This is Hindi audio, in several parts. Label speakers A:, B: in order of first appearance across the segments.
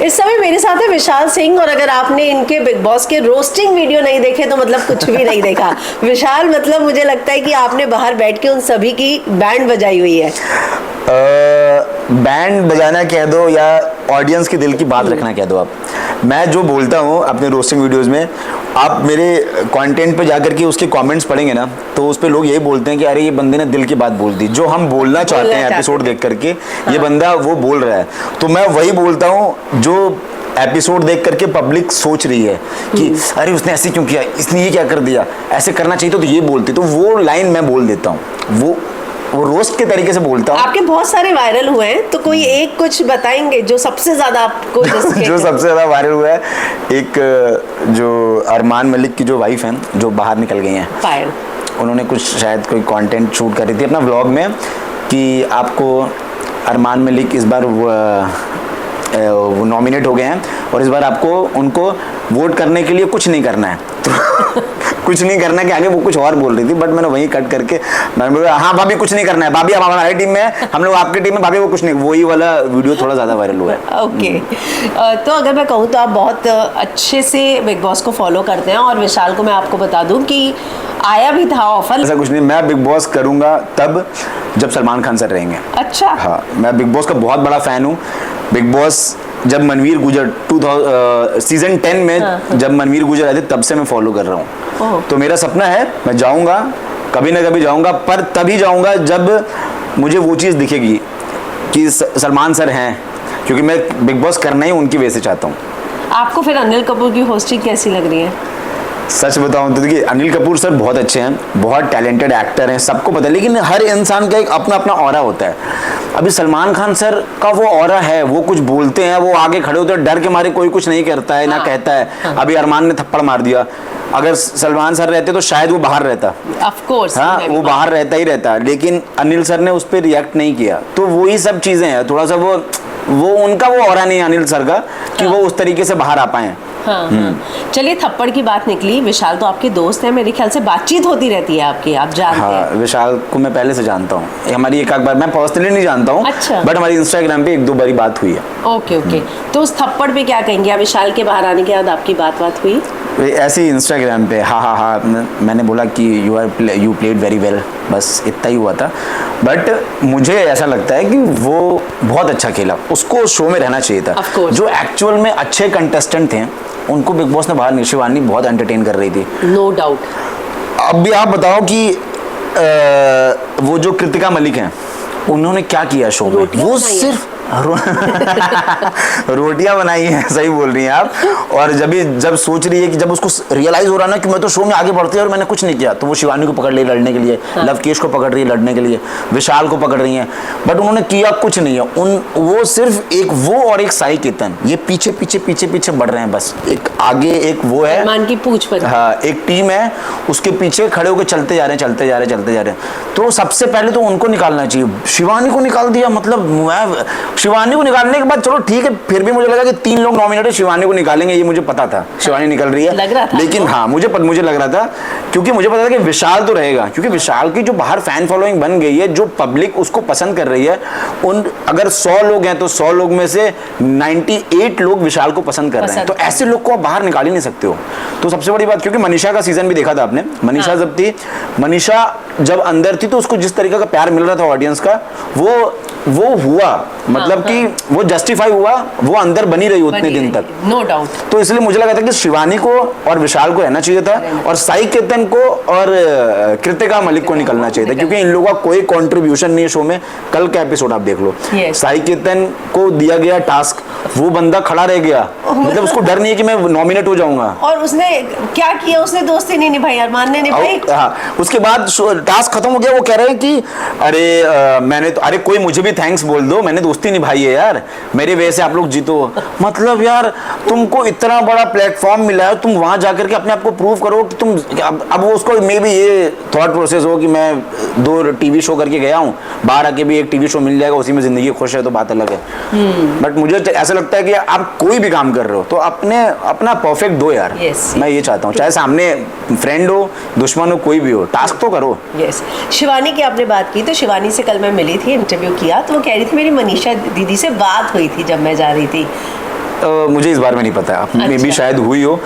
A: इस समय मेरे साथ है विशाल सिंह, और अगर आपने इनके बिग बॉस के रोस्टिंग वीडियो नहीं देखे तो मतलब कुछ भी नहीं देखा। विशाल, मतलब मुझे लगता है कि आपने बाहर बैठ के उन सभी की बैंड बजाई हुई है।
B: बैंड बजाना कह दो या ऑडियंस के दिल की बात रखना कह दो। आप, मैं जो बोलता हूँ अपने रोस्टिंग वीडियोस में, आप मेरे कंटेंट पे जाकर के उसके कमेंट्स पढ़ेंगे ना, तो उस पे लोग यही बोलते हैं कि अरे ये बंदे ने दिल की बात बोल दी, जो हम बोलना चाहते हैं एपिसोड देख करके। ये बंदा वो बोल रहा है, तो मैं वही बोलता हूँ जो एपिसोड देख करके पब्लिक सोच रही है कि अरे उसने ऐसे क्यों किया, इसने ये क्या कर दिया, ऐसे करना चाहिए तो ये बोलती, तो वो लाइन मैं बोल देता हूँ, वो रोस्ट के तरीके से बोलता हूँ।
A: आपके बहुत सारे वायरल हुए हैं, तो कोई एक कुछ बताएंगे जो सबसे ज्यादा आपको
B: जो सबसे ज्यादा वायरल हुआ है, एक जो अरमान मलिक की जो वाइफ हैं जो बाहर निकल गई हैं,
A: फायर,
B: उन्होंने कुछ शायद कोई कंटेंट शूट कर रही थी अपना व्लॉग में कि आपको अरमान मलिक इस बार वो नॉमिनेट हो गए हैं और इस बार आपको उनको वोट करने के लिए कुछ नहीं करना है। तो कुछ नहीं करना के आगे वो कुछ और बोल रही थी, बट मैंने वही कट करके मैंने बोला हाँ भाभी कुछ नहीं करना है, भाभी आप हमारी टीम में है, हम लोग आपकी टीम में, भाभी वो कुछ नहीं। वही वाला वीडियो थोड़ा ज़्यादा वायरल हुआ है।
A: ओके। तो अगर मैं कहूँ तो आप बहुत अच्छे से बिग बॉस को फॉलो करते हैं, और विशाल को मैं आपको बता दूं कि आया भी था ऑफर।
B: ऐसा कुछ नहीं, मैं बिग बॉस करूँगा तब जब सलमान खान सर रहेंगे।
A: अच्छा।
B: हाँ, मैं बिग बॉस का बहुत बड़ा फैन हूँ। बिग बॉस जब मनवीर गुजर सीजन 10 में जब मनवीर गुजर आए थे तब से मैं फॉलो कर रहा हूँ। तो मेरा सपना है मैं जाऊँगा, कभी ना कभी जाऊँगा, पर तभी जाऊँगा जब मुझे वो चीज़ दिखेगी कि सलमान सर हैं, क्योंकि मैं बिग बॉस करना ही उनकी वजह से चाहता हूँ।
A: आपको फिर अनिल कपूर की होस्टिंग कैसी लग रही है?
B: सच बताऊं तो देखिए, अनिल कपूर सर बहुत अच्छे हैं, बहुत टैलेंटेड एक्टर हैं, सबको पता है, लेकिन हर इंसान का एक अपना अपना ऑरा होता है। अभी सलमान खान सर का वो ऑरा है, वो कुछ बोलते हैं, वो आगे खड़े होते हैं, डर के मारे कोई कुछ नहीं करता है, ना कहता है। अभी अरमान ने थप्पड़ मार दिया, अगर सलमान सर रहते तो शायद वो बाहर रहता।
A: ऑफ कोर्स,
B: हाँ, वो बाहर रहता ही रहता, लेकिन अनिल सर ने उस पर रिएक्ट नहीं किया। तो वही सब चीजें हैं, थोड़ा सा वो उनका वो ऑरा नहीं है अनिल सर का कि वो उस तरीके से बाहर आ पाए।
A: हाँ। चलिए, थप्पड़ की बात निकली, विशाल तो आपके दोस्त हैं, मेरे ख्याल से बातचीत होती रहती है आपकी, आप जानते हैं।
B: हाँ, विशाल को मैं पहले से जानता हूँ, हमारी एक बार, मैं पर्सनली नहीं जानता हूँ।
A: अच्छा।
B: बट हमारी इंस्टाग्राम पे एक दो बारी बात हुई है।
A: Okay okay. तो उस थप्पड़ पे क्या कहेंगे आप? विशाल के बाहर आने के बाद आपकी बात हुई
B: ऐसे ही इंस्टाग्राम पे? हाँ, मैंने बोला कि यू प्लेड वेरी वेल, बस इतना ही हुआ था। बट मुझे ऐसा लगता है कि वो बहुत अच्छा खेला, उसको शो में रहना चाहिए था। जो एक्चुअल में अच्छे कंटेस्टेंट थे उनको बिग बॉस ने बाहर नहीं, शिवानी बहुत एंटरटेन कर रही थी,
A: नो डाउट।
B: अब भी आप बताओ कि वो जो कृतिका मलिक हैं उन्होंने क्या किया शो में? वो सिर्फ रोटियां बनाई हैं, सही बोल रही हैं आप। और जब सोच रही है कि जब उसको रियलाइज हो रहा ना कि मैं तो शो में आगे बढ़ती है और मैंने कुछ नहीं किया, तो वो शिवानी को पकड़ रही है लड़ने के लिए, लवकेश को पकड़ रही है लड़ने के लिए, विशाल को पकड़ रही हैं, बट उन्होंने किया कुछ नहीं है। वो सिर्फ एक वो और एक साई केतन, ये पीछे पीछे पीछे पीछे बढ़ रहे हैं बस। एक आगे एक वो है
A: मान की पूछ पर,
B: हाँ, एक टीम है, उसके पीछे खड़े होकर चलते जा रहे हैं। तो सबसे पहले तो उनको निकालना चाहिए। शिवानी को निकाल दिया, मतलब शिवानी को निकालने के बाद चलो ठीक है, फिर भी मुझे लगा कि 3 लोग नॉमिनेटेड शिवानी को निकालेंगे, ये मुझे पता था शिवानी निकल रही है,
A: लग रहा था।
B: लेकिन हाँ मुझे लग रहा था, क्योंकि मुझे पता था कि विशाल तो रहेगा, क्योंकि विशाल की जो बाहर फैन फॉलोइंग बन गई है, जो पब्लिक उसको पसंद कर रही है, अगर 100 लोग हैं तो 100 लोग में से 98 लोग विशाल को पसंद कर रहे हैं, तो ऐसे लोग को आप बाहर निकाल ही नहीं सकते हो। तो सबसे बड़ी बात, क्योंकि मनीषा का सीजन भी देखा था आपने, मनीषा जब थी, मनीषा जब अंदर थी तो उसको जिस तरीके का प्यार मिल रहा था ऑडियंस का, वो हुआ, मतलब कि वो जस्टिफाई हुआ, वो अंदर बनी रही उतने दिन तक,
A: नो डाउट।
B: तो इसलिए मुझे लगा था कि शिवानी को और विशाल को रहना चाहिए था, और साई केतन को और कृतिका मलिक को निकलना चाहिए था, क्योंकि इन लोगों का कोई कंट्रीब्यूशन नहीं है शो में। कल का एपिसोड आप देख लो, साई केतन को दिया गया टास्क, वो बंदा खड़ा रह गया, मतलब उसको डर नहीं है कि मैं नॉमिनेट हो जाऊंगा,
A: और उसने क्या किया? उसने दोस्ती नहीं निभाई, अरमान ने निभाई।
B: हाँ, उसके बाद टास्क खत्म हो गया, वो कह रहे हैं कि अरे मैंने तो, अरे कोई मुझे भी थैंक्स बोल दो, मैंने दोस्ती निभाई है यार, मेरे वजह से आप लोग जीतो। मतलब यार, तुमको इतना बड़ा प्लेटफॉर्म मिला है, तुम वहां जाकर के अपने आप को प्रूव करो कि तुम, अब वो उसको मे बी ये थॉट प्रोसेस हो कि मैं 2 टीवी शो करके गया हूँ, बाहर आके भी एक टीवी शो मिल जाएगा, उसी में जिंदगी खुश है, तो बात अलग है। बट मुझे ऐसा लगता है कि आप कोई भी काम कर रहे हो तो अपना परफेक्ट दो यार। मैं ये चाहता हूँ, चाहे सामने फ्रेंड हो, दुश्मन हो, कोई भी हो, टास्क तो करो।
A: शिवानी की आपने बात की, तो शिवानी से कल मैं मिली थी, इंटरव्यू किया, तो वो कह रही थी मेरी मनीषा दीदी से बात हुई थी जब मैं जा रही थी,
B: मुझे इस बारे में नहीं पता, मे भी शायद हुई हो,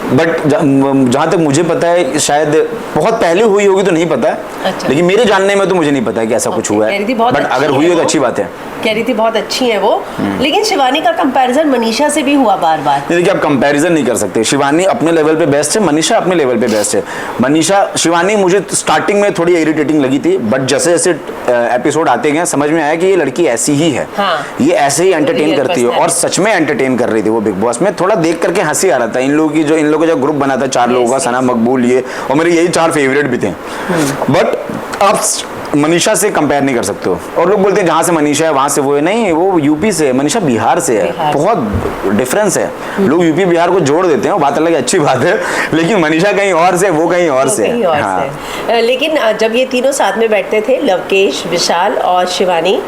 B: बट जहाँ तक मुझे पता है शायद बहुत पहले हुई होगी तो नहीं पता है।
A: अच्छा।
B: लेकिन मेरे जानने में तो मुझे नहीं पता है कि ऐसा कुछ हुआ है, बट अगर हुई हो तो अच्छी बात है।
A: कह रही थी बहुत अच्छी है वो, लेकिन शिवानी का कंपैरिजन मनीषा से भी हुआ बार बार।
B: देखिए आप कंपैरिजन नहीं कर सकते, शिवानी अपने लेवल पे बेस्ट है, मनीषा अपने लेवल पे बेस्ट है। मनीषा शिवानी मुझे स्टार्टिंग में थोड़ी इरिटेटिंग लगी थी, बट जैसे जैसे एपिसोड आते गए समझ में आया कि ये लड़की ऐसी ही है।
A: हाँ।
B: ये ऐसे ही एंटरटेन
A: Real
B: करती है, और सच में एंटरटेन कर रही थी वो बिग बॉस में। थोड़ा देख करके हंसी आ रहा था इन लोगों की, जो इन लोगों का जो ग्रुप बना था 4 लोगों का, सना, मकबूल, ये, और मेरे यही 4 फेवरेट भी थे। बट आप मनीषा से कंपेयर नहीं कर सकते हो। और लोग बोलते हैं जहाँ से मनीषा है वहाँ से वो है, नहीं, वो यूपी से है, मनीषा बिहार से है, बहुत डिफरेंस है। लोग यूपी बिहार को जोड़ देते हैं, बात अलग है, अच्छी बात है, लेकिन मनीषा कहीं और से, वो कहीं और से है। हाँ।
A: लेकिन जब ये तीनों साथ में बैठते थे, लवकेश, विशाल और शिवानी,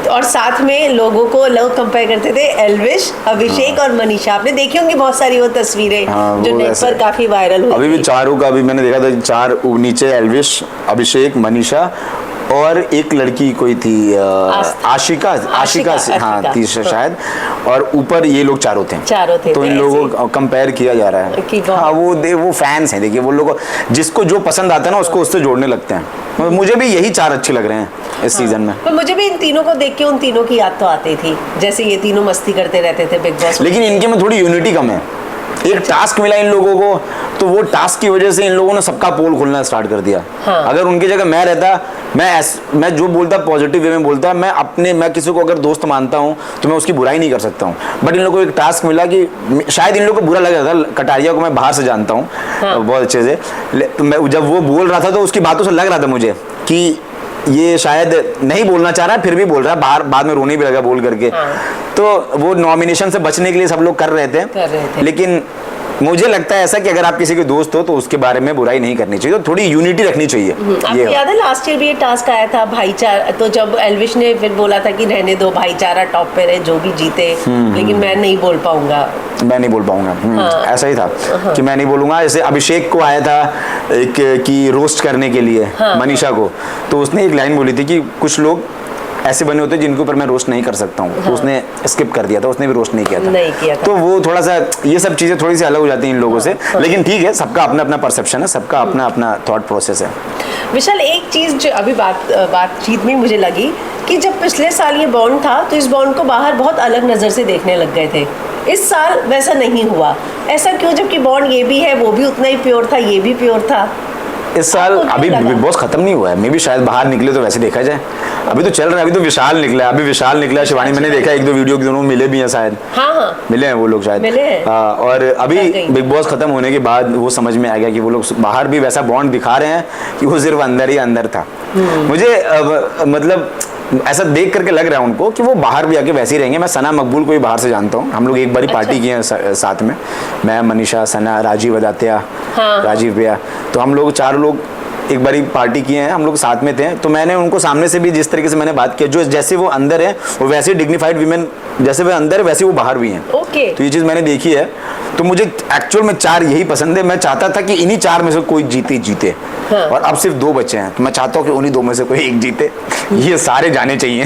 A: और साथ में लोगों को लोग कंपेयर करते थे एल्विश, अभिषेक और मनीषा। आपने देखी होंगी बहुत सारी वो तस्वीरें जो नेट पर काफी वायरल हुई।
B: अभी भी चारों का, अभी मैंने देखा था 4 नीचे एल्विश, अभिषेक, मनीषा और एक लड़की कोई थी आशिका हाँ थी शायद, और ऊपर ये लोग चारों थे तो इन लोगों को कंपेयर किया जा रहा है। हाँ, वो फैंस हैं, देखिए वो लोग जिसको जो पसंद आता है ना उसको उससे जोड़ने लगते हैं। मुझे भी यही 4 अच्छे लग रहे हैं इस सीजन में।
A: पर मुझे भी इन तीनों को देख के उन तीनों की याद तो आती थी, जैसे ये तीनों मस्ती करते रहते थे बिग बॉस।
B: लेकिन इनके में थोड़ी यूनिटी कम है। एक टास्क मिला इन लोगों को, तो वो टास्क की वजह से इन लोगों ने सबका पोल खोलना स्टार्ट कर दिया।
A: हाँ।
B: अगर उनकी जगह मैं रहता, मैं जो बोलता पॉजिटिव वे में बोलता, मैं किसी को अगर दोस्त मानता हूँ तो मैं उसकी बुराई नहीं कर सकता हूँ। बट इन लोगों को एक टास्क मिला कि शायद इन लोगों को बुरा लग रहा था, कटारिया को मैं बाहर से जानता हूँ। हाँ। बहुत अच्छे से, मैं जब वो बोल रहा था तो उसकी बातों से लग रहा था मुझे कि ये शायद नहीं बोलना चाह रहा है, फिर भी बोल रहा है, बाहर बाद में रोने भी लगा बोल करके। हाँ। तो वो नॉमिनेशन से बचने के लिए सब लोग कर रहे थे। लेकिन मुझे लगता है ऐसा कि अगर आप किसी के दोस्त हो तो उसके बारे में बुराई नहीं करनी चाहिए, तो थोड़ी यूनिटी रखनी चाहिए।
A: आपको याद है लास्ट ईयर भी ये टास्क आया था भाईचारा, तो जब एल्विश ने फिर बोला था कि रहने दो, भाईचारा टॉप पे रहे, जो भी जीते, लेकिन मैं नहीं बोल पाऊंगा।
B: हाँ। ऐसा ही था कि मैं नहीं बोलूंगा। जैसे अभिषेक को आया था एक कि रोस्ट करने के लिए मनीषा को, तो उसने एक लाइन बोली थी कि कुछ लोग ऐसे बने होते हैं जिनके ऊपर मैं रोस्ट नहीं कर सकता हूँ। तो उसने स्किप कर दिया था, उसने भी रोस्ट नहीं किया था। तो वो थोड़ा सा, ये सब चीजें थोड़ी सी अलग हो जाती हैं इन लोगों से। लेकिन ठीक है, सबका अपना अपना परसेप्शन है, सबका अपना अपना थॉट प्रोसेस है।
A: विशाल, एक चीज जो अभी बातचीत में मुझे लगी कि जब पिछले साल ये बॉन्ड था तो इस बॉन्ड को बाहर बहुत अलग नजर से देखने लग गए थे। इस साल वैसा नहीं हुआ, ऐसा क्यों? जबकि बॉन्ड ये भी है, वो भी उतना ही प्योर था, ये भी प्योर था।
B: इस साल अभी बिग बॉस खत्म नहीं हुआ है, मे भी शायद बाहर निकले तो वैसे देखा जाए। अभी तो चल रहा है, अभी तो विशाल निकला, शिवानी मैंने देखा 1-2 वीडियो, दोनों मिले भी हैं शायद। हाँ। मिले हैं वो लोग शायद। और अभी बिग बॉस खत्म होने के बाद वो समझ में आ गया कि वो लोग बाहर भी वैसा बॉन्ड दिखा रहे हैं कि वो सिर्फ अंदर ही अंदर था। मुझे मतलब ऐसा देख करके लग रहा है उनको कि वो बाहर भी आके वैसे ही रहेंगे। मैं सना, मकबूल को भी बाहर से जानता हूँ, हम लोग एक बारी पार्टी किए हैं साथ में, मैं, मनीषा, सना, राजीव अदात्या, राजीव भैया, तो हम लोग 4 लोग एक बारी पार्टी किए हैं, हम लोग साथ में थे। तो मैंने उनको सामने से भी जिस तरीके से मैंने बात किया, जो जैसे वो अंदर है वो वैसे डिग्निफाइड विमेन, जैसे वो अंदर है वैसे वो बाहर भी हैं। तो ये चीज़ मैंने देखी है। तो मुझे एक्चुअल में 4 यही पसंद है। मैं चाहता था कि इन्हीं 4 में से कोई जीते। हाँ। और अब सिर्फ 2 बचे हैं, तो मैं चाहता हूँ कि उन्हीं 2 में से कोई एक जीते। ये सारे जाने चाहिए।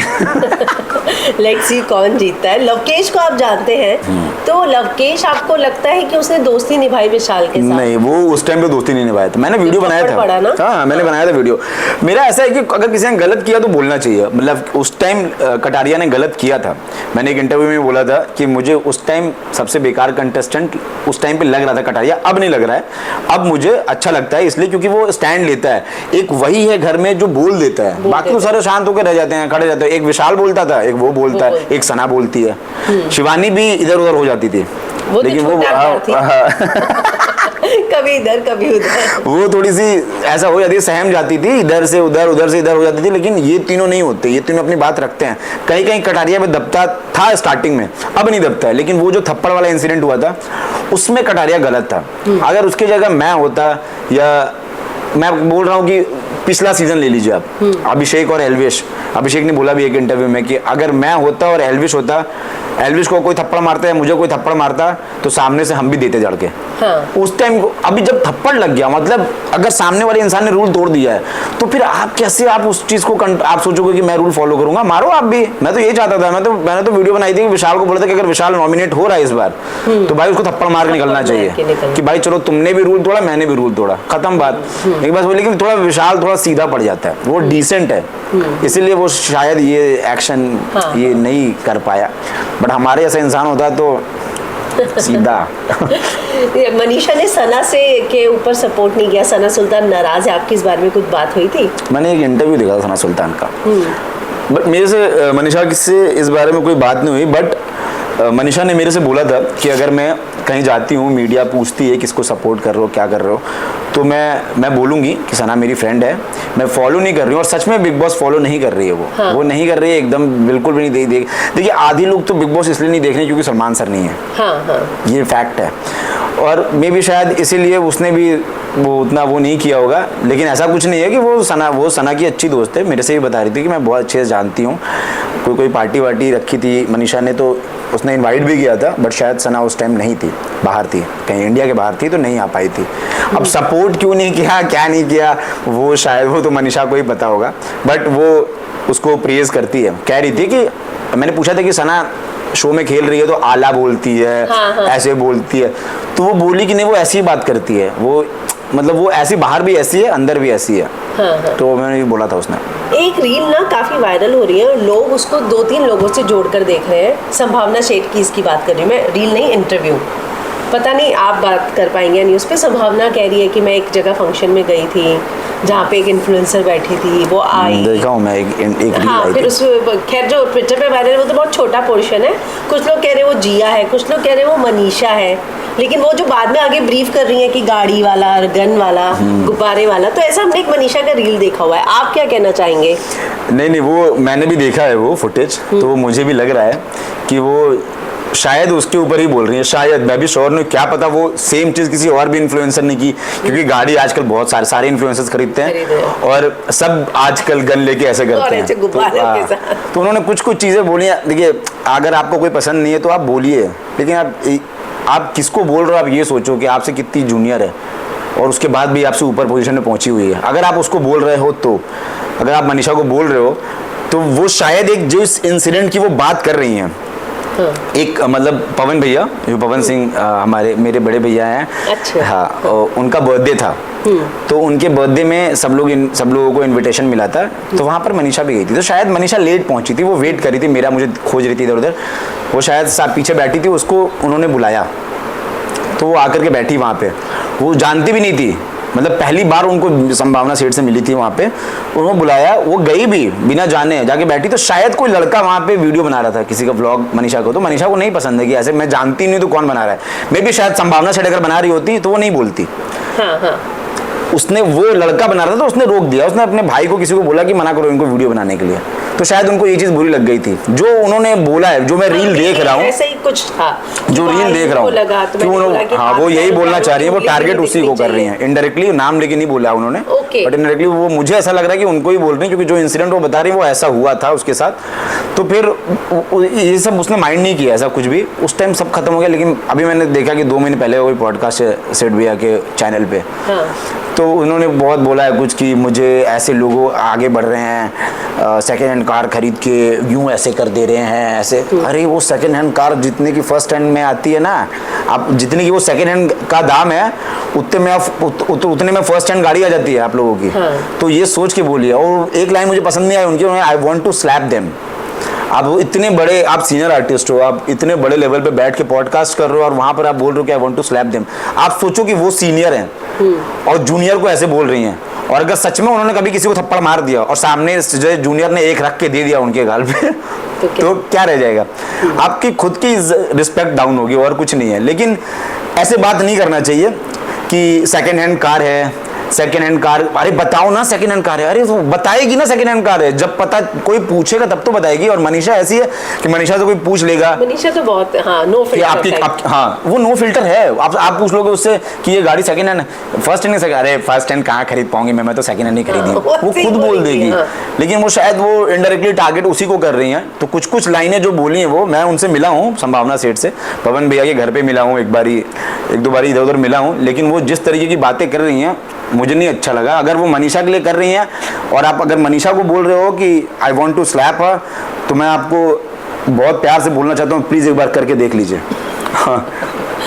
A: लेट्स सी कौन जीतता है। लवकेश को आप जानते हैं, तो लवकेश आपको लगता है कि उसने दोस्ती निभाई विशाल के साथ?
B: नहीं, वो उस टाइम पे दोस्ती नहीं निभाया था। मैंने वीडियो बनाया था। हाँ, मैंने बनाया था वीडियो। मेरा ऐसा है कि अगर किसी ने गलत किया तो बोलना चाहिए। मतलब उस टाइम कटारिया ने गलत किया था। मैंने एक इंटरव्यू में बोला था कि मुझे उस टाइम सबसे बेकार कंटेस्टेंट उस टाइम पे लग रहा था कटारिया, अब नहीं लग रहा है। अब मुझे अच्छा लगता है इसलिए क्योंकि वो स्टैंड लेता है। एक वही है घर में जो बोल देता है, बाकी तो सारे शांत होकर रह जाते हैं, खड़े जाते हैं। एक विशाल बोलता था, एक वो बोलता है, एक सना बोलती है। शिवानी भी इधर उधर हो जाती थी, लेकिन वो
A: कभी इधर कभी उधर,
B: वो थोड़ी सी ऐसा हो जाती है, सहम जाती थी, इधर से उधर, उधर से इधर हो जाती थी। लेकिन ये तीनों नहीं होते, ये तीनों अपनी बात रखते हैं। कहीं कहीं कटारिया में दबता था स्टार्टिंग में, अब नहीं दबता है। लेकिन वो जो थप्पड़ वाला इंसिडेंट हुआ था उसमें कटारिया गलत था। अगर उसकी जगह मैं होता, या मैं बोल रहा हूँ कि पिछला सीजन ले लीजिए आप, अभिषेक और एल्विश। अभिषेक ने बोला भी एक इंटरव्यू में कि अगर मैं होता और एल्विश होता एल्विश को कोई थप्पड़ मारता है, मुझे कोई थप्पड़ मारता तो सामने से हम भी देते जड़ के।
A: हाँ।
B: उस टाइम अभी जब थप्पड़ लग गया, मतलब अगर सामने वाले इंसान ने रूल तोड़ दिया है तो फिर आप कैसे आप उस चीज को आप सोचोगे कि मैं रूल फॉलो करूंगा? मारो आप भी। मैं तो यही चाहता था, मैंने तो वीडियो बनाई थी कि विशाल को बोला था कि अगर विशाल नॉमिनेट हो रहा है इस बार तो भाई उसको थप्पड़ मार के निकलना चाहिए कि भाई चलो तुमने भी रूल तोड़ा, मैंने भी रूल तोड़ा, खत्म बात। एक बात बोली, लेकिन थोड़ा विशाल थोड़ा सीधा पड़ जाता है, वो डिसेंट है, इसीलिए वो शायद ये एक्शन ये नहीं कर पाया। बट हमारे ऐसा इंसान होता तो सीधा।
A: मनीषा ने सना से के ऊपर सपोर्ट नहीं किया, सना सुल्तान नाराज है, आपकी इस बारे में कुछ बात हुई थी?
B: मैंने एक इंटरव्यू देखा था सना सुल्तान का, बट मेरे से मनीषा से इस बारे में कोई बात नहीं हुई। बट मनीषा ने मेरे से बोला था कि अगर मैं कहीं जाती हूँ, मीडिया पूछती है किसको सपोर्ट कर रहे हो, क्या कर रहे हो, तो मैं बोलूँगी कि सना मेरी फ्रेंड है, मैं फॉलो नहीं कर रही हूँ। और सच में बिग बॉस फॉलो नहीं कर रही है वो। हाँ। वो नहीं कर रही है एकदम, बिल्कुल भी नहीं देखिए आधी लोग तो बिग बॉस इसलिए नहीं देख रहे क्योंकि सलमान सर नहीं है।
A: हाँ, हाँ।
B: ये फैक्ट है। और मे भी शायद इसीलिए उसने भी वो उतना वो नहीं किया होगा। लेकिन ऐसा कुछ नहीं है कि वो सना की अच्छी दोस्त है, मेरे से भी बता रही थी कि मैं बहुत अच्छे से जानती हूँ। कोई पार्टी वार्टी रखी थी मनीषा ने तो उसने इनवाइट भी किया था, बट शायद सना उस टाइम नहीं थी, बाहर थी, कहीं इंडिया के बाहर थी तो नहीं आ पाई थी। अब सपोर्ट क्यों नहीं किया, क्या नहीं किया, वो शायद वो तो मनीषा को ही पता होगा। बट वो उसको प्रेज करती है, कह रही थी कि मैंने पूछा था कि सना शो में खेल रही है तो आला बोलती है। हाँ, हाँ। ऐसे बोलती है, तो वो बोली कि नहीं वो ऐसी बात करती है, वो मतलब वो ऐसी बाहर भी ऐसी है अंदर भी ऐसी है। हाँ, हाँ। तो मैंने ये बोला था उसने।
A: एक रील ना काफी वायरल हो रही है, लोग उसको 2-3 लोगों से जोड़कर देख रहे हैं। संभावना शेठ की इसकी बात कर रही हूँ मैं, रील नहीं इंटरव्यू, पता नहीं आप बात कर पाएंगे न्यूज़ पे। संभावना कह रही है कि मैं एक जगह फंक्शन में गई थी जहाँ पे एक इन्फ्लुएंसर बैठी थी, वो आई,
B: देखा हूँ मैं एक रील
A: हाँ,
B: आई
A: फिर
B: थी।
A: उस खैर जो ट्विटर पे वायरल है वो तो बहुत छोटा पोर्शन है। कुछ लोग कह रहे हैं वो जिया है, कुछ लोग कह रहे हैं वो मनीषा है, लेकिन वो जो बाद में आगे ब्रीफ कर रही है कि गाड़ी वाला, गन वाला, गुब्बारे वाला, तो ऐसा हमने एक मनीषा का रील देखा हुआ है। आप क्या कहना चाहेंगे?
B: नहीं, वो मैंने भी देखा है वो फुटेज, तो वो मुझे भी लग रहा है कि वो शायद उसके ऊपर ही बोल रही है, शायद, मैं भी श्योर नहीं, क्या पता वो सेम चीज किसी और भी इन्फ्लुएंसर ने की, क्योंकि गाड़ी आजकल बहुत सारे इन्फ्लुएंसर्स खरीदते हैं और सब आजकल गन लेके ऐसे करते हैं। तो उन्होंने कुछ चीजें बोली हैं। देखिए अगर आपको कोई पसंद नहीं है तो आप बोलिए, लेकिन आप किसको बोल रहे हो, आप ये सोचो कि आपसे कितनी जूनियर है और उसके बाद भी आपसे ऊपर पोजीशन में पहुंची हुई है। अगर आप उसको बोल रहे हो, तो अगर आप मनीषा को बोल रहे हो तो वो शायद एक जो इस इंसिडेंट की वो बात कर रही हैं, एक मतलब पवन भैया, जो पवन सिंह मेरे बड़े भैया हैं। अच्छा। हाँ, उनका बर्थडे था, तो उनके बर्थडे में सब लोगों को इनविटेशन मिला था, तो वहाँ पर मनीषा भी गई थी। तो शायद मनीषा लेट पहुंची थी, वो वेट कर रही थी, मुझे खोज रही थी इधर उधर, वो शायद पीछे बैठी थी, उसको उन्होंने बुलाया तो वो आकर के बैठी वहाँ पे। वो जानती भी नहीं थी, मतलब पहली बार उनको संभावना सेठ से मिली थी वहाँ पे, उन्होंने बुलाया, वो गई भी बिना जाने, जाके बैठी। तो शायद कोई लड़का वहाँ पे वीडियो बना रहा था किसी का व्लॉग मनीषा को, तो मनीषा को नहीं पसंद है कि ऐसे मैं जानती नहीं तो कौन बना रहा है। मे भी शायद संभावना सेठ अगर बना रही होती तो वो नहीं बोलती। हाँ, हाँ। उसने, वो लड़का बना रहा था तो उसने रोक दिया, उसने अपने भाई को किसी को बोला कि मना करो इनको वीडियो बनाने के लिए, तो शायद उनको ये चीज बुरी लग गई थी जो उन्होंने बोला है, जो मैं रील देख रहा हूँ,
A: ऐसा ही कुछ था
B: जो रील देख रहा हूँ। हाँ, वो यही बोलना चाह रही है, वो टारगेट उसी को कर रही है इनडायरेक्टली, नाम लेके नहीं बोला उन्होंने, बट इनडायरेक्टली वो मुझे ऐसा लग रहा है कि उनको ही बोल रही है, क्योंकि जो इंसिडेंट वो बता रही है वो ऐसा हुआ था उसके साथ। तो फिर ये सब उसने माइंड नहीं किया, ऐसा कुछ भी, उस टाइम सब खत्म हो गया। लेकिन अभी मैंने देखा कि 2 महीने पहले कोई पॉडकास्ट है सेठ भैया के चैनल पे, तो उन्होंने बहुत बोला है कुछ कि मुझे ऐसे लोगों आगे बढ़ रहे हैं, सेकेंड हैंड कार खरीद के यूं ऐसे कर दे रहे हैं ऐसे। अरे वो सेकेंड हैंड कार जितने की फर्स्ट हैंड में आती है ना, आप जितने की वो सेकेंड हैंड का दाम है उतने में फर्स्ट हैंड गाड़ी आ जाती है आप लोगों की। तो ये सोच के बोलिए। और एक लाइन मुझे पसंद नहीं आई उनकी, I want to slap them. आप इतने बड़े, आप सीनियर आर्टिस्ट हो, आप इतने बड़े लेवल पे बैठ के पॉडकास्ट कर रहे हो और वहां पर आप बोल रहे हो कि I want to slap them. आप सोचो कि वो सीनियर हैं और जूनियर को ऐसे बोल रही हैं, और अगर सच में उन्होंने कभी किसी को थप्पड़ मार दिया और सामने जो जूनियर ने एक रख के दे दिया उनके गाल पे तो क्या रह जाएगा? आपकी खुद की रिस्पेक्ट डाउन होगी और कुछ नहीं है। लेकिन ऐसे बात नहीं करना चाहिए कि सेकेंड हैंड कार है सेकंड हैंड कार, अरे बताओ ना सेकंड हैंड कार है, अरे तो बताएगी ना सेकंड हैंड कार है, जब पता कोई पूछेगा तब तो बताएगी। और मनीषा ऐसी है कि मनीषा से कोई पूछ लेगा,
A: मनीषा तो बहुत हाँ नो
B: कि आपकी हाँ वो नो फिल्टर है। आप पूछ लोगे उससे कि ये गाड़ी second hand first hand second, अरे फर्स्ट हैंड कहाँ खरीद पाऊंगी मैं तो सेकंड हैंड नहीं खरीदी, वो खुद बोल देगी।
A: हाँ।
B: लेकिन वो शायद वो इनडायरेक्टली टारगेट उसी को कर रही हैं। तो कुछ लाइनें जो बोली हैं वो मैं उनसे मिला हूँ संभावना सेठ से, पवन भैया के घर पे मिला हूँ, एक दो बारी इधर उधर मिला हूँ, लेकिन वो जिस तरीके की बातें कर रही हैं मुझे नहीं अच्छा लगा। अगर वो मनीषा के लिए कर रही हैं और आप अगर मनीषा को बोल रहे हो कि आई वॉन्ट टू स्लैप हर, तो मैं आपको बहुत प्यार से बोलना चाहता हूँ, प्लीज एक बार करके देख लीजिए। हाँ।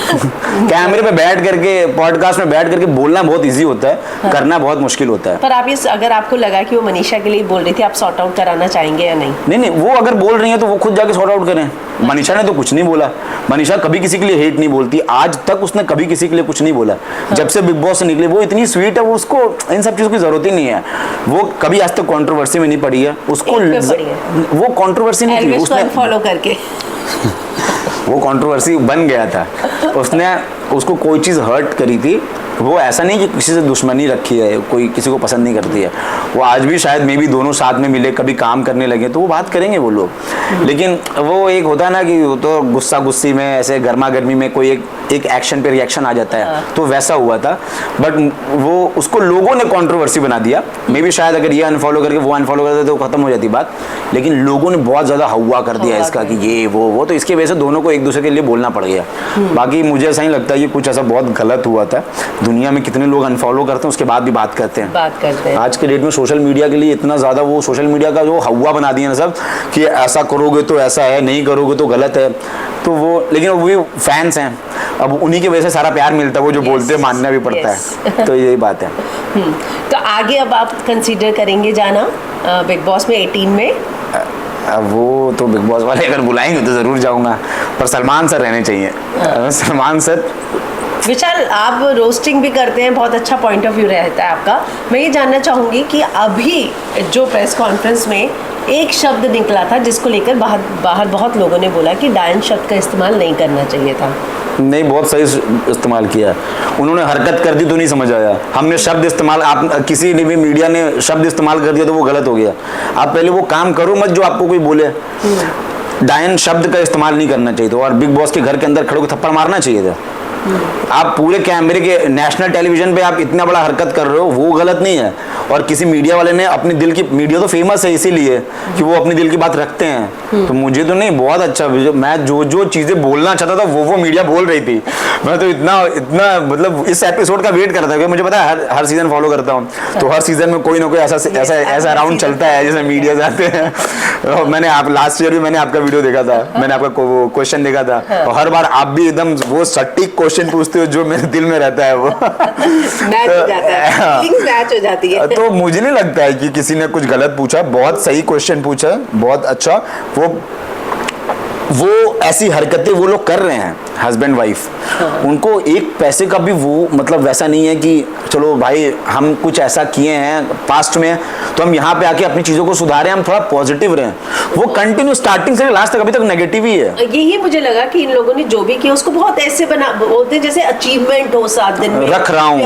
B: कैमरे पे बैठ करके पॉडकास्ट में बैठ करके बोलना बहुत इजी होता है, हाँ। करना बहुत मुश्किल होता है।
A: पर आप ये अगर आपको लगा कि वो मनीषा के लिए बोल रही थी, आप सॉर्ट आउट कराना चाहेंगे या नहीं?
B: नहीं, वो अगर बोल रही है तो वो खुद जाके सॉर्ट आउट करें। मनीषा ने तो कुछ नहीं बोला, मनीषा कभी किसी के लिए हेट नहीं बोलती, आज तक उसने कभी किसी के लिए कुछ नहीं बोला। हाँ। जब से बिग बॉस से निकली वो इतनी स्वीट है, वो उसको इन सब चीज़ों की जरूरत ही नहीं है। वो कभी आज तक कंट्रोवर्सी में नहीं पड़ी है, उसको वो कंट्रोवर्सी नहीं थी, उसने
A: फॉलो करके
B: वो कंट्रोवर्सी बन गया था। उसने उसको कोई चीज़ हर्ट करी थी, वो ऐसा नहीं कि किसी से दुश्मनी रखी है, कोई किसी को पसंद नहीं करती है। वो आज भी शायद मे भी दोनों साथ में मिले, कभी काम करने लगे तो वो बात करेंगे वो लोग। लेकिन वो एक होता है ना कि तो गुस्सा गुस्सी में ऐसे गर्मा गर्मी में कोई एक एक्शन पे रिएक्शन आ जाता है, तो वैसा हुआ था। बट वो उसको लोगों ने कंट्रोवर्सी बना दिया। मे भी शायद अगर ये अनफॉलो करके वो अनफॉलो करते तो खत्म हो जाती बात, लेकिन लोगों ने बहुत ज़्यादा हवा कर दिया इसका कि ये वो, तो इसकी वजह से दोनों को एक दूसरे के लिए बोलना पड़ गया। बाकी मुझे ऐसा ही लगता है कि कुछ ऐसा बहुत गलत हुआ था। दुनिया में कितने लोग अनफॉलो करते हैं उसके बाद भी बात करते हैं। आज के डेट में सोशल मीडिया के लिए इतना ज़्यादा वो सोशल मीडिया का जो हवा बना दिया ना सब कि ऐसा करोगे तो ऐसा है, नहीं करोगे तो गलत है। तो वो, लेकिन वो भी फैंस हैं, अब उन्हीं की वजह से सारा प्यार मिलता है, वो जो बोलते हैं मानना भी पड़ता है। तो यही बात है।
A: तो आगे अब आप कंसीडर करेंगे जाना बिग बॉस में 18 में?
B: अब वो तो बिग बॉस वाले अगर बुलाएंगे तो ज़रूर जाऊँगा, पर सलमान सर रहने चाहिए। सलमान सर।
A: विशाल, आप रोस्टिंग भी करते हैं, बहुत अच्छा पॉइंट ऑफ व्यू रहता है आपका। मैं ये जानना चाहूँगी कि अभी जो प्रेस कॉन्फ्रेंस में एक शब्द निकला था जिसको लेकर बाहर बहुत लोगों ने बोला कि डायन शब्द का इस्तेमाल नहीं करना चाहिए था।
B: नहीं, बहुत सही इस्तेमाल किया उन्होंने, हरकत कर दी तो नहीं समझ आया। हमने शब्द इस्तेमाल, आप किसी ने भी मीडिया ने शब्द इस्तेमाल कर दिया तो वो गलत हो गया। आप पहले वो काम करो मत जो आपको कोई बोले। डायन शब्द का इस्तेमाल नहीं करना चाहिए था, और बिग बॉस के घर के अंदर खड़े होकर थप्पड़ मारना चाहिए था। आप पूरे कैमरे के नेशनल टेलीविजन पे आप इतना बड़ा हरकत कर रहे हो, वो गलत नहीं है। और किसी मीडिया वाले ने अपने दिल की, मीडिया तो फेमस है इसीलिए कि वो अपने दिल की बात रखते हैं। तो मुझे तो नहीं, बहुत अच्छा, मैं जो चीजें बोलना चाहता था वो मीडिया बोल रही थी। मैं तो इतना मतलब इस एपिसोड का वेट करता था, क्योंकि मुझे पता है हर सीजन फॉलो करता हूँ, तो हर सीजन में कोई ना कोई ऐसा राउंड चलता है जिसमें मीडिया जाते हैं। मैंने लास्ट ईयर भी मैंने आपका वीडियो देखा था, मैंने आपका क्वेश्चन देखा था, और हर बार आप भी एकदम वो सटीक क्वेश्चन पूछते हो जो मेरे दिल में रहता है, वो
A: मैच हो जाता है, फीलिंग्स मैच हो जाती है।
B: तो मुझे नहीं लगता है कि किसी ने कुछ गलत पूछा, बहुत सही क्वेश्चन पूछा है, बहुत अच्छा। वो ऐसी हरकतें वो लोग कर रहे हैं हस्बैंड वाइफ, उनको एक पैसे का भी वो मतलब वैसा नहीं है कि चलो भाई हम कुछ ऐसा किए हैं पास्ट में तो हम यहाँ पे आके अपनी चीजों को सुधारें, हम थोड़ा पॉजिटिव रहें। वो कंटिन्यू स्टार्टिंग से लास्ट तक अभी तक नेगेटिव ही है।
A: यही मुझे लगा कि इन लोगों ने जो भी किया उसको बहुत ऐसे बना बोलते हैं जैसे अचीवमेंट हो 7 दिन में,
B: रख रहा हूँ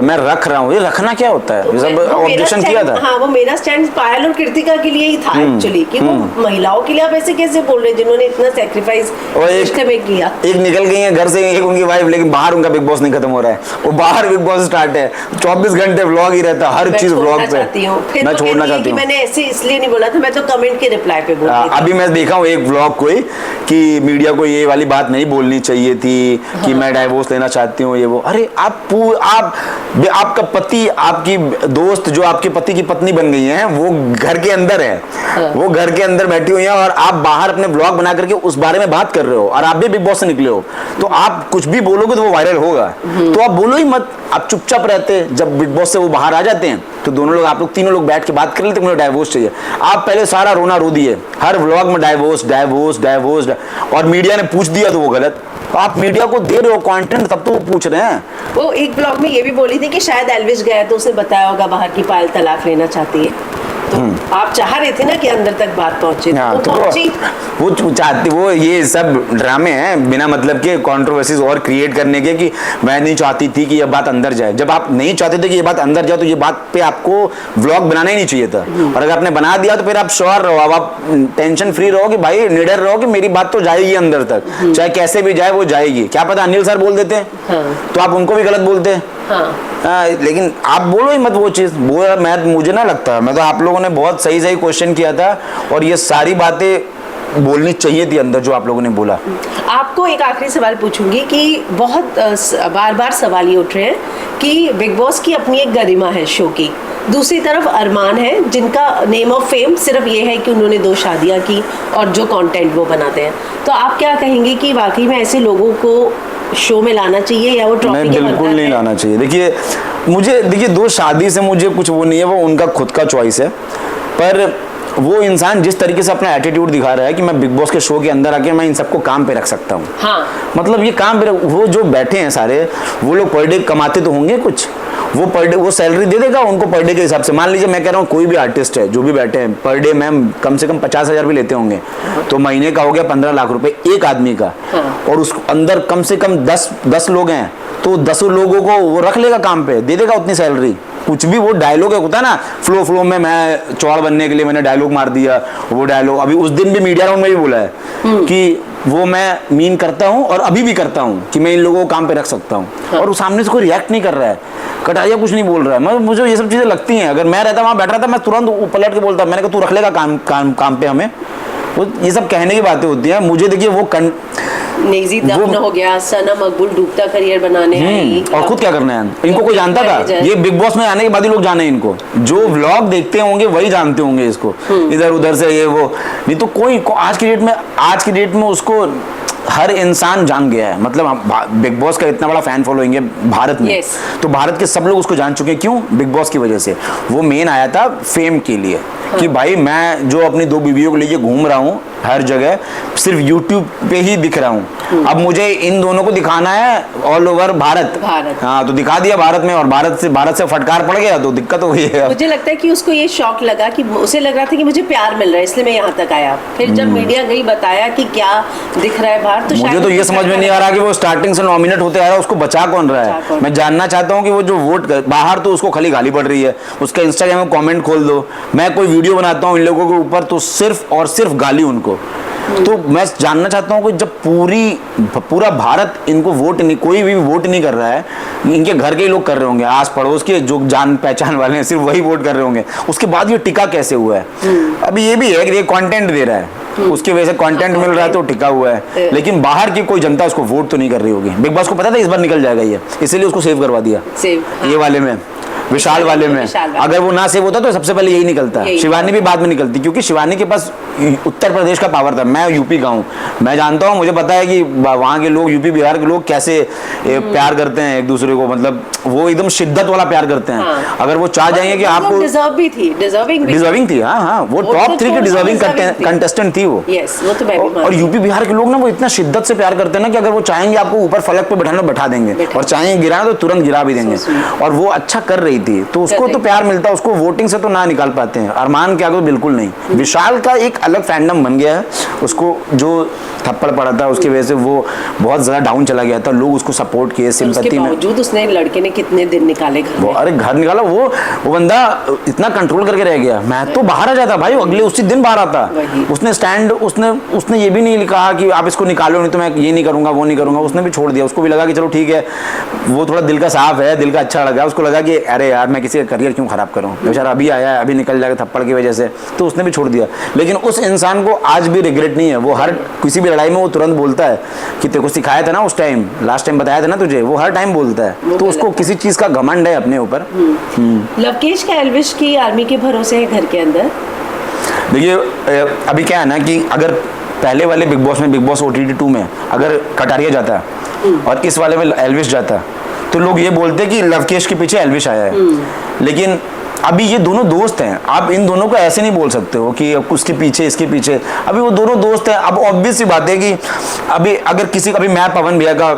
B: मैं रख रहा हूँ, ये रखना क्या होता है? सब ऑब्जेक्शन किया था।
A: हाँ, वो मेरा स्टैंड पायल और कृतिका के लिए ही था एक्चुअली, कि वो महिलाओं के लिए आप ऐसे कैसे बोल रहे हैं जिन्होंने इतना सेक्रीफाइस रिश्ते में किया।
B: एक निकल गई है घर से, एक उनकी वाइफ, लेकिन बाहर उनका बिग बॉस नहीं खत्म हो रहा है, वो बाहर बिग बॉस स्टार्ट है, 24 घंटे व्लॉग ही रहता है, हर चीज व्लॉग पे। मैं छोड़ना चाहती हूँ,
A: मैंने ऐसे इसलिए नहीं बोला था, मैं तो कमेंट के रिप्लाई पे बोल रही थी।
B: अभी मैं देखा हूँ एक व्लॉग कोई कि मीडिया को ये वाली बात नहीं बोलनी चाहिए थी कि मैं डाइवोर्स लेना चाहती हूँ, ये वो। अरे आपका पति, आपकी दोस्त जो आपके पति की पत्नी बन गई है, वो घर के अंदर है, वो घर के अंदर बैठी हुई है, और आप बाहर अपने व्लॉग बना करके उस बारे में बात कर रहे हो, और आप भी बिग बॉस से निकले हो, तो आप कुछ भी बोलोगे तो वो वायरल होगा। तो आप बोलो ही मत, आप चुपचाप रहते। जब बिग बॉस से वो बाहर आ जाते हैं तो दोनों लोग, आप लोग तीनों लोग बैठ के बात कर लेते, मुझे डाइवोर्स चाहिए। आप पहले सारा रोना रो दिए, हर व्लॉग में डाइवोर्स डाइवोर्स डाइवोर्स, और मीडिया ने पूछ दिया तो वो गलत। आप मीडिया को दे रहे हो कंटेंट, तब तो वो पूछ रहे हैं।
A: वो एक ब्लॉग में ये भी बोली थी कि शायद एल्विश गया तो उसे बताया होगा बाहर की पायल तलाक लेना चाहती है। तो आप चाह रहे थे ना कि अंदर तक बात पहुंचे,
B: हाँ,
A: वो
B: तो
A: पहुंची।
B: वो चाहती, वो ये सब ड्रामे हैं बिना मतलब के, कंट्रोवर्सीज और क्रिएट करने के, कि मैं नहीं चाहती थी कि ये बात अंदर जाए। जब आप नहीं चाहते थे कि ये बात अंदर जाए तो ये बात पे आपको व्लॉग बनाना ही नहीं चाहिए था। और अगर आपने बना दिया तो फिर आप श्योर रहो, अब आप टेंशन फ्री रहो कि भाई निडर रहो कि मेरी बात तो जाएगी अंदर तक, चाहे कैसे भी जाए वो जाएगी। क्या पता अनिल सर बोल देते तो आप उनको भी गलत बोलते। लेकिन आप बोलो ही मत वो चीज। वो मुझे ना लगता, मैं तो आप लोगों ने बहुत सही सही क्वेश्चन किया था और ये सारी बातें बोलनी चाहिए थी अंदर जो आप लोगों ने बोला।
A: आपको एक आखिरी सवाल पूछूंगी कि बहुत बार बार सवाल ये उठ रहे हैं कि बिग बॉस की अपनी एक गरिमा है शो की, दूसरी तरफ अरमान है जिनका नेम ऑफ फेम सिर्फ ये है कि उन्होंने 2 शादियां की और जो कंटेंट वो बनाते हैं। तो आप क्या कहेंगे कि वाकई में ऐसे लोगों को शो में लाना चाहिए या वो ट्रॉफी के
B: बिल्कुल नहीं लाना चाहिए। देखिए मुझे 2 शादी से मुझे कुछ वो नहीं है, वो उनका खुद का चॉइस है। पर वो इंसान जिस तरीके से अपना एटीट्यूड दिखा रहा है कि मैं बिग बॉस के शो के अंदर आके मैं इन सबको काम पे रख सकता हूँ।
A: हाँ।
B: मतलब ये काम पे वो जो बैठे हैं सारे, वो लोग पर डे कमाते तो होंगे कुछ, वो पर डे वो सैलरी दे देगा उनको पर डे के हिसाब से। मान लीजिए मैं कह रहा हूँ कोई भी आर्टिस्ट है जो भी बैठे हैं पर डे मैम कम से कम 50,000 भी लेते होंगे, तो महीने का हो गया 15 लाख रुपए एक आदमी का। और उस अंदर कम से कम 10 लोग हैं, तो 10 लोगों को वो रख लेगा काम पे, दे देगा उतनी सैलरी। कुछ भी वो डायलॉग होता है ना, फ्लो में मैं चौड़ बनने के लिए मैंने डायलॉग मार दिया, वो डायलॉग अभी उस दिन भी मीडिया राउंड में भी बोला है कि वो मैं मीन करता हूँ और अभी भी करता हूँ कि मैं इन लोगों को काम पे रख सकता हूँ। और वो सामने से कोई रिएक्ट नहीं कर रहा है, कटारिया कुछ नहीं बोल रहा है। मुझे ये सब चीजें लगती हैं, अगर मैं रहता वहां बैठ रहा था मैं तुरंत पलट के बोलता, मैंने कहा तू रख लेगा काम पे हमें। वो ये सब कहने की बातें होती हैं। मुझे देखिए वो
A: नेजी दफन हो गया, सना मकबूल डूबता करियर बनाने आई,
B: और खुद क्या करना है इनको कोई जानता था? ये बिग बॉस में आने के बाद ही लोग जाने इनको, जो व्लॉग देखते होंगे वही जानते होंगे इसको, इधर उधर से ये वो। नहीं तो कोई आज की डेट में उसको हर इंसान जान गया है। मतलब बिग बॉस का इतना बड़ा फैन फॉलोइंग है भारत में। तो भारत के सब लोग उसको जान चुके हैं। क्यों? बिग बॉस की वजह से। वो मेन आया था फेम के लिए कि भाई मैं जो अपनी 2 बीवियों को लेके घूम रहा हूँ हर जगह, सिर्फ यूट्यूब पे ही दिख रहा हूँ। अब मुझे इन दोनों को दिखाना है ऑल ओवर भारत। हाँ, तो दिखा दिया भारत में, और भारत से फटकार पड़ गया तो दिक्कत हो गई है।
A: मुझे लगता है कि उसको ये शौक लगा कि उसे लग रहा था कि मुझे प्यार मिल रहा है, इसलिए मैं यहाँ तक आया। फिर जब मीडिया गई बताया कि क्या दिख रहा है बाहर, तो
B: मुझे तो ये समझ में नहीं आ रहा कि वो स्टार्टिंग से नॉमिनेट होते आ रहा है, उसको बचा कौन रहा है। मैं जानना चाहता हूँ कि वो जो वोट बाहर तो उसको खाली गाली पड़ रही है, उसका इंस्टाग्राम में कमेंट खोल दो। मैं कोई वीडियो बनाता हूँ इन लोगों के ऊपर तो सिर्फ और सिर्फ गाली उनको। तो मैं जानना चाहता हूँ कि जब पूरा भारत इनको वोट नहीं, कोई भी वोट नहीं कर रहा है, इनके घर के ही लोग कर रहे होंगे, आस पड़ोस के जो जान पहचान वाले हैं सिर्फ वही वोट कर रहे होंगे, उसके बाद ये टिका कैसे हुआ है? अभी ये भी है कि ये कंटेंट दे रहा है, उसकी वजह से कंटेंट मिल रहा है तो टिका हुआ है। लेकिन बाहर की कोई जनता उसको वोट तो नहीं कर रही होगी। बिग बॉस को पता था इस बार निकल जाएगा ये, इसीलिए उसको सेव करवा दिया। ये वाले में, विशाल वाले में अगर वो ना सेव होता तो सबसे पहले यही निकलता। शिवानी भी बाद में निकलती, क्योंकि शिवानी के पास उत्तर प्रदेश का पावर था। मैं यूपी का हूँ, मैं जानता हूँ, मुझे पता है कि वहाँ के लोग, यूपी बिहार के लोग कैसे प्यार करते हैं एक दूसरे को, मतलब वो एकदम शिद्दत वाला प्यार करते हैं। अगर वो चाह जाएंगे कि आपको डिजर्विंग थी, हाँ वो टॉप 3 की डिजर्विंग कंटेस्टेंट थी वो। और यूपी बिहार के लोग ना वो इतना शिद्दत से प्यार करते हैं ना कि अगर वो चाहेंगे आपको ऊपर फलक पे बैठा देंगे, और चाहेंगे गिराना तो तुरंत गिरा भी देंगे। और वो अच्छा कर रही थी तो उसको तो प्यार मिलता, उसको वोटिंग से तो ना निकाल पाते हैं। अरमान के आगे तो बिल्कुल नहीं। विशाल का एक अलग फैंडम बन गया है, उसको जो थप्पड़ पड़ा था उसकी वजह से वो बहुत ज्यादा डाउन चला गया था, लोग उसको सपोर्ट किए, सिंपैथी में।
A: उसने लड़के ने कितने दिन निकाले घर में?
B: अरे घर निकाला, वो बंदा इतना कंट्रोल करके रह गया। मैं तो बाहर आ जाता भाई, अगले उसी दिन बाहर आता। उसने स्टैंड, उसने ये भी नहीं कहा कि आप इसको निकालो, नहीं तो मैं ये नहीं करूंगा वो नहीं करूंगा। उसने भी छोड़ दिया, उसको भी लगा कि चलो ठीक है, वो थोड़ा दिल का साफ है, दिल का अच्छा लगा, उसको लगा कि अरे यार मैं किसी का करियर क्यों खराब करूं, बेचारा अभी आया है, अभी निकल जाएगा थप्पड़ की वजह से, तो उसने भी छोड़ दिया। लेकिन उस इंसान को आज भी रिग्रेट नहीं है। वो हर किसी भी लड़ाई में वो तुरंत बोलता है कि तेरे को सिखाया था ना उस टाइम, लास्ट टाइम बताया था ना तुझे, वो हर टाइम बोलता है। तो उसको किसी चीज का घमंड है अपने ऊपर।
A: लवकेश का एल्विश की आर्मी के भरोसे है घर के अंदर।
B: देखिए अभी क्या है ना कि अगर पहले वाले बिग बॉस में, बिग बॉस OTT 2 में अगर कटारिया जाता और इस वाले में एल्विश जाता तो लोग ये बोलते कि लवकेश के पीछे एल्विश आया है। लेकिन अभी ये दोनों दोस्त हैं, आप इन दोनों को ऐसे नहीं बोल सकते हो कि उसके पीछे इसके पीछे, अभी वो दोनों दोस्त हैं। अब ऑब्वियस सी बात है कि अभी अगर किसी, अभी मैं पवन भैया का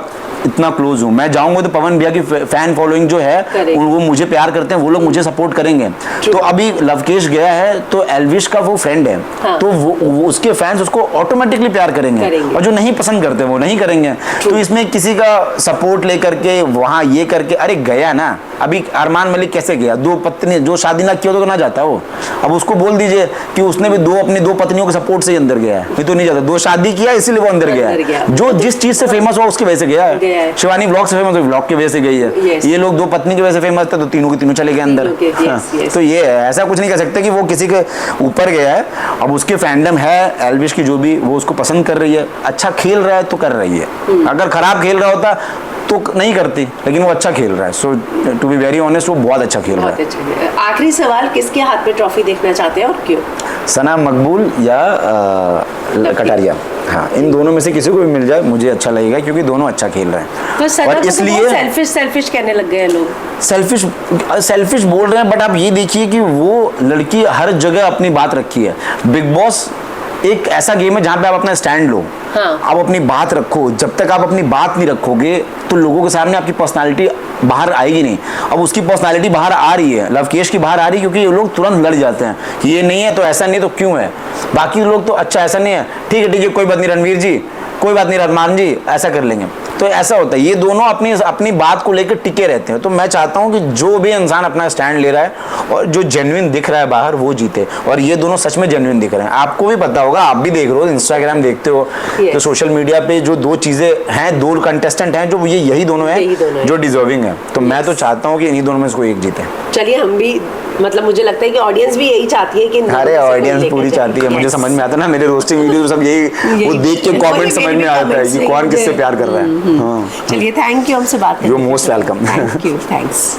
B: इतना क्लोज हूँ, मैं जाऊंगा तो पवन भैया की फैन फॉलोइंग जो है वो मुझे प्यार करते हैं, वो लोग मुझे सपोर्ट करेंगे। तो अभी लवकेश गया है तो एल्विश का वो फ्रेंड है,
A: हाँ।
B: तो वो उसके फैंस उसको ऑटोमेटिकली प्यार करेंगे, और जो नहीं पसंद करते वो नहीं करेंगे। तो इसमें किसी का सपोर्ट लेकर के वहाँ ये करके, अरे गया ना, अभी अरमान मलिक कैसे गया, 2 पत्नी, जो शादी ना किया तो ना जाता वो। अब उसको बोल दीजिए कि उसने भी अपनी 2 पत्नियों के सपोर्ट से ही अंदर गया है, नहीं तो नहीं जाता। 2 शादी किया इसीलिए वो अंदर गया है, जो जिस चीज से फेमस हुआ उसकी वजह से गया है। शिवानी ब्लॉग से फेमस, ब्लॉग की वजह से गई है। ये लोग 2 पत्नी की वजह से फेमस थे, तो तीनों के तीनों चले गए अंदर। तो ये है, ऐसा कुछ नहीं कह सकते कि वो किसी के ऊपर गया है। अब उसके फैंडम है एल्विश की, जो भी वो उसको पसंद कर रही है, अच्छा खेल रहा है तो कर रही है। अगर खराब खेल रहा होता तो नहीं करती, लेकिन वो अच्छा खेल रहा है। सो टू बी वेरी ऑनेस्ट, वो बहुत अच्छा खेल रहा है।
A: आखिरी सवाल, किसके हाथ में ट्रॉफी देखना चाहते हैं और क्यों?
B: सना मकबूल या कटारिया, हाँ, इन दोनों में से किसी को भी मिल जाए मुझे अच्छा लगेगा, क्योंकि दोनों अच्छा खेल रहे हैं।
A: तो सना
B: और इसलिए
A: सेल्फिश कहने लग गए लोग।
B: सेल्फिश बोल रहे हैं, बट आप ये देखिए कि वो लड़की हर जगह अपनी बात रखी है। बिग बॉस एक ऐसा गेम है जहाँ पे आप अपना स्टैंड लो,
A: हाँ।
B: आप अपनी बात रखो। जब तक आप अपनी बात नहीं रखोगे तो लोगों के सामने आपकी पर्सनालिटी बाहर आएगी नहीं। अब उसकी पर्सनालिटी बाहर आ रही है, लवकेश की बाहर आ रही है, क्योंकि ये लोग तुरंत लड़ जाते हैं कि ये नहीं है तो ऐसा नहीं तो क्यों है। बाकी लोग तो अच्छा ऐसा नहीं है, ठीक है कोई बात नहीं रणवीर जी, कोई बात नहीं रहमान जी, ऐसा कर लेंगे। तो ऐसा होता है, ये दोनों अपनी बात को लेकर टिके रहते हैं। तो मैं चाहता हूं कि जो भी इंसान अपना स्टैंड ले रहा है और जो जेन्युइन दिख रहा है बाहर, वो जीते। और ये दोनों सच में जेन्युइन दिख रहे हैं। आपको भी पता होगा, आप भी देख रहे हो, इंस्टाग्राम देखते हो, तो सोशल मीडिया पे जो 2 चीजें हैं, 2 कंटेस्टेंट हैं, जो यही दोनों हैं जो डिजर्विंग है। तो मैं तो चाहता हूँ कि इन्हीं दोनों में से कोई एक जीते।
A: चलिए, हम भी, मतलब मुझे लगता है कि ऑडियंस भी यही चाहती है कि
B: अरे ऑडियंस पूरी चाहती है। मुझे समझ में आता है ना, मेरे रोस्टिंग वीडियो सब यही वो देख के कमेंट समझ में आता है कि कौन किससे प्यार कर रहा है।
A: चलिए, थैंक यू, हमसे बात करने के लिए।
B: You most welcome.
A: Thank you, thanks.